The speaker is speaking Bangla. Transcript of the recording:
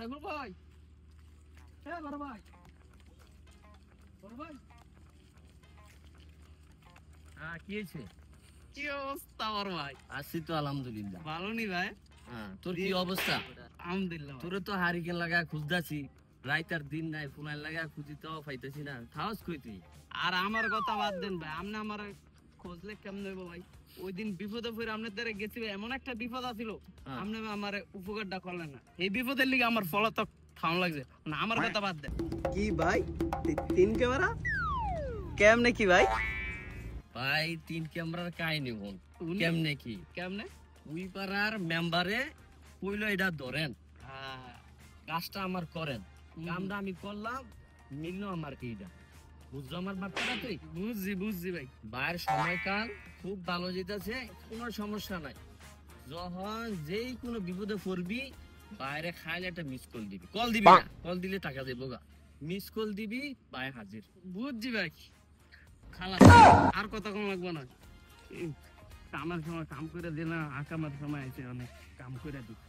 সাইফুল ভাই, বড় ভাই, বড় ভাই। হ্যাঁ, কি হয়েছে? কি অবস্থা বড় ভাই? আছি তো আলহামদুলিল্লাহ। ভালো নি ভাই? হ্যাঁ, তোর কি অবস্থা? আলহামদুলিল্লাহ। তোরে তো হারিকেন লাগা খুঁজতাছি, রাত আর দিন নাই, ফোনার লাগা খুঁজি তো পাইতেছি না। থাওস কই তুই? আর আমার কথা বাদ দেন ভাই, আপনি আমার খোঁজলে কেমন হইব ভাই? ওই দিন বিপদে পড়ে আপনার দ্বারা গেছি ভাই, এমন একটা বিপদ আছিল, আপনি আমার উপকারটা করলেন না। এই বিপদের লিগে আমার পলাতক থাম লাগছে না। আমার কথা বাদ দেন। কি ভাই, তিন ক্যামেরা কেমনে কি ভাই? ভাই, 3 ক্যামেরার কাহিনী বল। কেমনে কি? কেমনে? ওই পাড়ার মেম্বারে কইলো এটা ধরেন, কাজটা আমার করেন। কামটা আমি করলাম, মিললো আমার এইটা। বুঝলো আমার বার্তাটা তুই? বুঝছি ভাই। ভাইয়ের সময়কাল খুব ভালো যেতেছে, কোনো সমস্যা নাই। যখন যেই কোনো বিপদে পড়বি, বাইরে খাইলে একটা মিস কল দিবি। কল দিবি না, কল দিলে টাকা দেবো গা। মিস কল দিবি, ভাই হাজির। বুঝছি ভাই। খালা আর কথা কম লাগবে না। কামের সময় কাম করে দিলাম, আকামের সময় আছে অনেক কাম করে দিই।